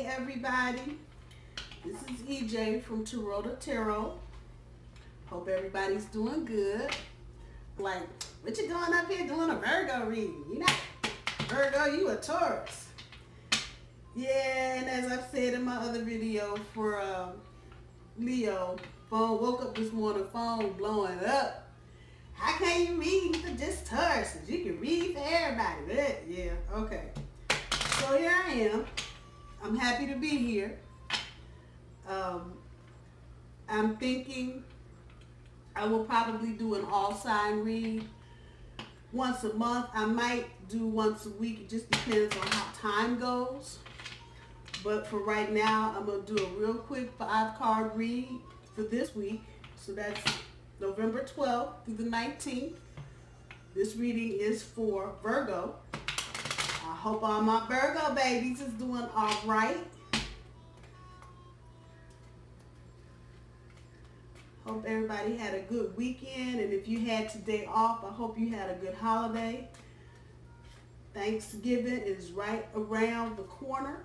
everybody, this is EJ from Taurota Tarot. Hope everybody's doing good. Like, what you doing up here doing a Virgo reading? You not Virgo, you a Taurus. Yeah, and as I've said in my other video for Leo, phone woke up this morning, phone blowing up. How can you read for just Tauruses? You can read for everybody. But yeah, okay. So here I am. I'm happy to be here. I'm thinking I will probably do an all sign read once a month. I might do once a week. It just depends on how time goes. But for right now, I'm going to do a real quick 5-card read for this week. So that's November 12th through the 19th. This reading is for Virgo. I hope all my Virgo babies is doing all right. Hope everybody had a good weekend, and if you had today off, I hope you had a good holiday. Thanksgiving is right around the corner,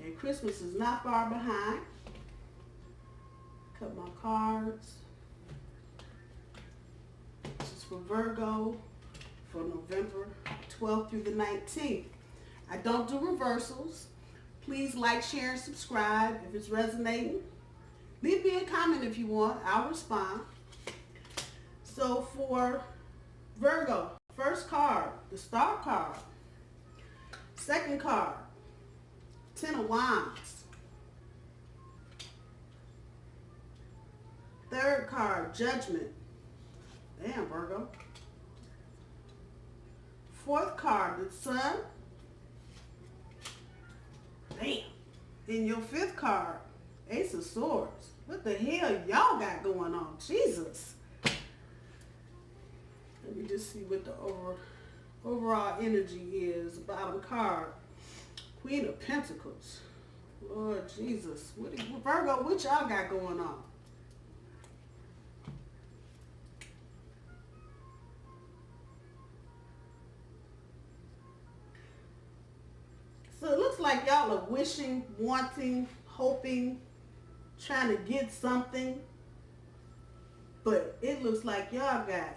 and Christmas is not far behind. Cut my cards. This is for Virgo for November 12th through the 19th. I don't do reversals. Please like, share, and subscribe if it's resonating. Leave me a comment if you want. I'll respond. So for Virgo, first card, the Star card. Second card, Ten of Wands. Third card, Judgment. Damn, Virgo. Fourth card, the Sun. Damn. And your fifth card, Ace of Swords. What the hell y'all got going on? Jesus. Let me just see what the overall energy is. Bottom card, Queen of Pentacles. Lord Jesus. Virgo, what y'all got going on? So it looks like y'all are wishing, wanting, hoping, trying to get something, but it looks like y'all got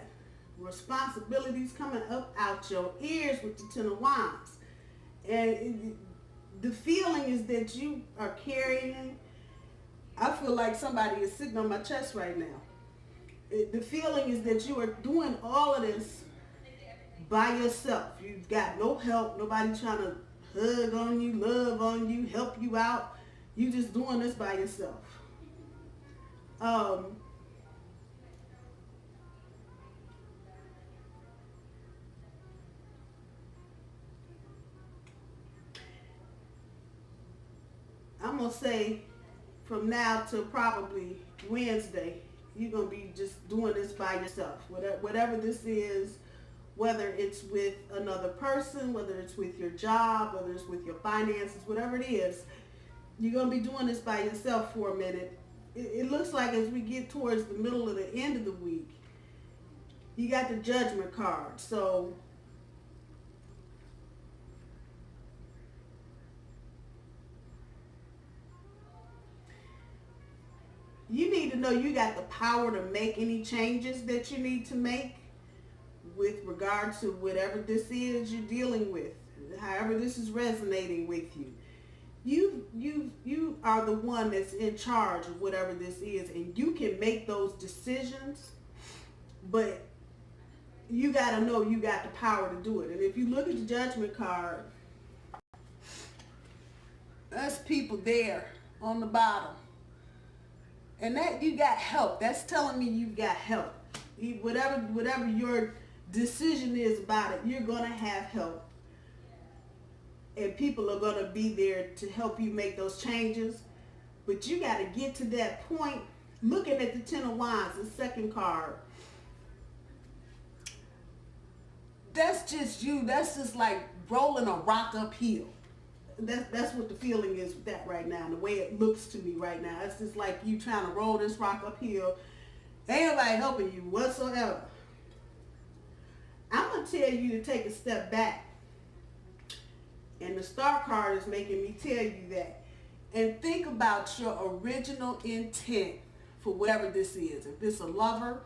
responsibilities coming up out your ears with the Ten of Wands. And the feeling is that you are carrying, I feel like somebody is sitting on my chest right now. The feeling is that you are doing all of this by yourself. You've got no help, nobody trying to hug on you, love on you, help you out. You just doing this by yourself. I'm going to say from now till probably Wednesday, you're going to be just doing this by yourself. Whatever this is, whether it's with another person, whether it's with your job, whether it's with your finances, whatever it is, you're going to be doing this by yourself for a minute. It looks like as we get towards the middle of the end of the week, you got the Judgment card. So you need to know you got the power to make any changes that you need to make with regard to whatever this is you're dealing with, however this is resonating with you. You are the one that's in charge of whatever this is, and you can make those decisions, but you got to know you got the power to do it. And if you look at the Judgment card, that's people there on the bottom, and that you got help. That's telling me you got help. Whatever your decision is about it, you're gonna have help. And people are going to be there to help you make those changes. But you got to get to that point. Looking at the Ten of Wands, the second card. That's just you. That's just like rolling a rock uphill. That's what the feeling is with that right now. And the way it looks to me right now. It's just like you trying to roll this rock uphill. Ain't nobody helping you whatsoever. I'm going to tell you to take a step back And the Star card is making me tell you that. And think about your original intent for whatever this is. If it's a lover,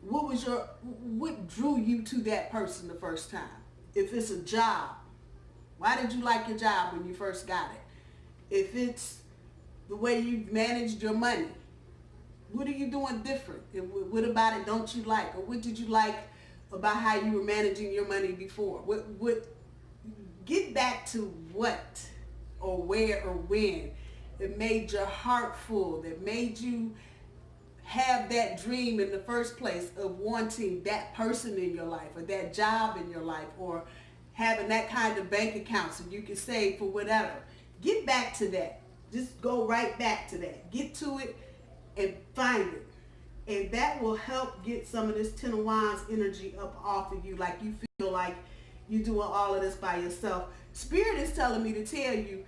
what drew you to that person the first time? If it's a job, why did you like your job when you first got it? If it's the way you managed your money, what are you doing different? And what about it don't you like? Or what did you like about how you were managing your money before? Get back to what or where or when that made your heart full, that made you have that dream in the first place of wanting that person in your life or that job in your life or having that kind of bank account so you can save for whatever. Get back to that. Just go right back to that. Get to it and find it. And that will help get some of this Ten of Wands energy up off of you, like you feel like you're doing all of this by yourself. Spirit is telling me to tell you,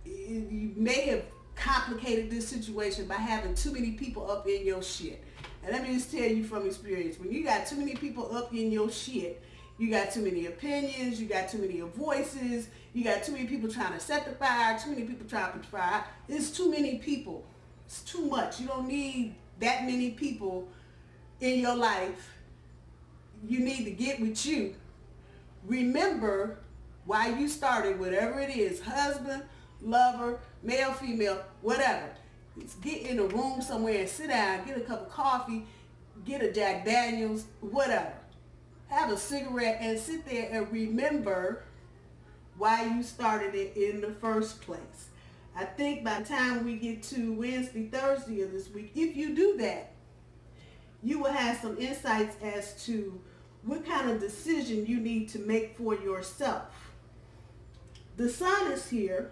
you may have complicated this situation by having too many people up in your shit. And let me just tell you from experience, when you got too many people up in your shit, you got too many opinions, you got too many voices, you got too many people trying to set the fire, too many people trying to put the fire. It's too many people. It's too much. You don't need that many people in your life. You need to get with you. Remember why you started, whatever it is, husband, lover, male, female, whatever. Just get in a room somewhere and sit down, get a cup of coffee, get a Jack Daniels, whatever. Have a cigarette and sit there and remember why you started it in the first place. I think by the time we get to Wednesday, Thursday of this week, if you do that, you will have some insights as to what kind of decision you need to make for yourself. The sun is here,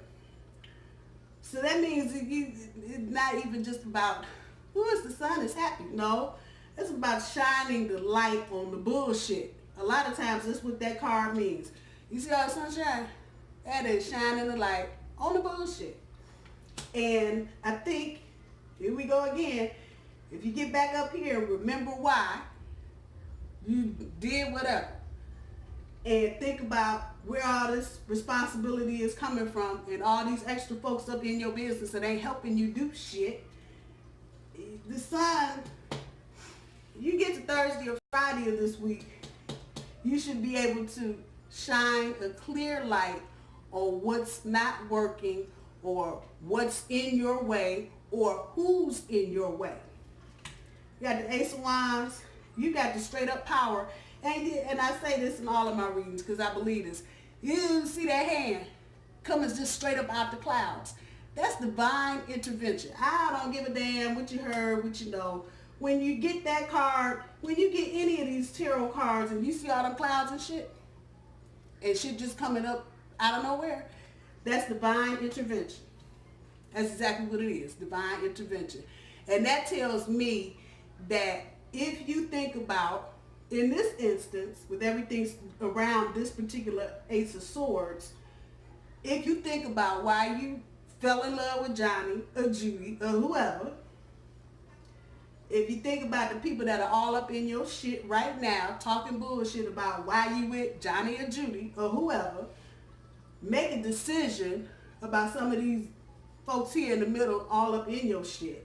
so that means it's not even just about who is the sun is happy. No, it's about shining the light on the bullshit. A lot of times that's what that card means. You see all the sunshine? That is shining the light on the bullshit. And I think, here we go again, if you get back up here, remember why you did whatever. And think about where all this responsibility is coming from and all these extra folks up in your business that ain't helping you do shit. The sun, you get to Thursday or Friday of this week, you should be able to shine a clear light on what's not working or what's in your way or who's in your way. You got the Ace of Wands, you got the straight up power. And I say this in all of my readings because I believe this. You see that hand coming just straight up out the clouds. That's divine intervention. I don't give a damn what you heard, what you know. When you get that card, when you get any of these tarot cards and you see all them clouds and shit just coming up out of nowhere, that's divine intervention. That's exactly what it is, divine intervention. And that tells me that if you think about, in this instance, with everything around this particular Ace of Swords, if you think about why you fell in love with Johnny or Judy or whoever, if you think about the people that are all up in your shit right now, talking bullshit about why you with Johnny or Judy or whoever, make a decision about some of these folks here in the middle all up in your shit.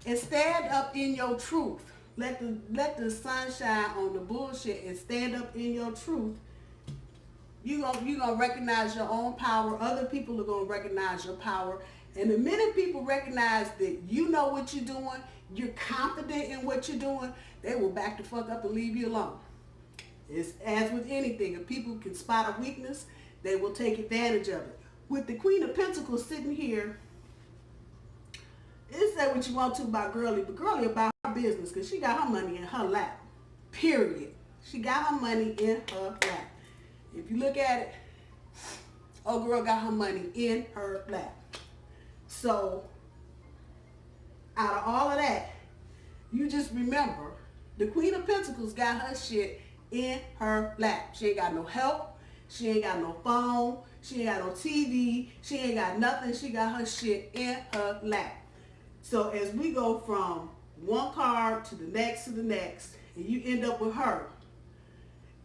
And stand up in your truth. Let the sun shine on the bullshit and stand up in your truth. You're gonna recognize your own power. Other people are gonna recognize your power. And the minute people recognize that you know what you're doing, you're confident in what you're doing, they will back the fuck up and leave you alone. It's as with anything. If people can spot a weakness, they will take advantage of it. With the Queen of Pentacles sitting here, it's say what you want to about Girly, but Girly about her business because she got her money in her lap. Period. She got her money in her lap. If you look at it, old girl got her money in her lap. So, out of all of that, you just remember, the Queen of Pentacles got her shit in her lap. She ain't got no help. She ain't got no phone. She ain't got no TV. She ain't got nothing. She got her shit in her lap. So as we go from one card to the next, and you end up with her,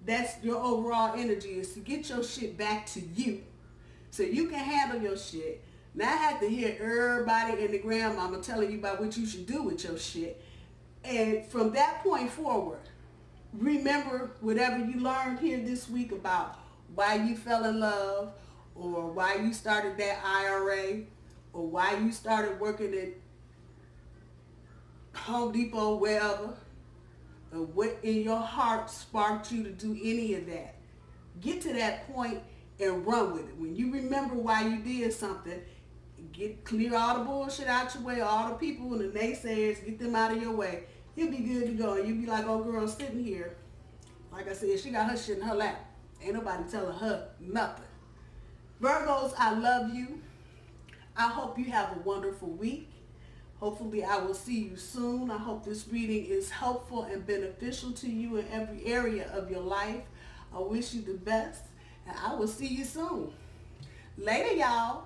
That's your overall energy, is to get your shit back to you so you can handle your shit. Now I have to hear everybody and the grandmama telling you about what you should do with your shit. And from that point forward, remember whatever you learned here this week about why you fell in love, or why you started that IRA, or why you started working at Home Depot, wherever, or what in your heart sparked you to do any of that. Get to that point and run with it. When you remember why you did something, clear all the bullshit out your way, all the people and the naysayers, get them out of your way. You'll be good to go. And you'll be like, oh girl sitting here. Like I said, she got her shit in her lap. Ain't nobody telling her nothing. Virgos, I love you. I hope you have a wonderful week. Hopefully I will see you soon. I hope this reading is helpful and beneficial to you in every area of your life. I wish you the best, and I will see you soon. Later, y'all.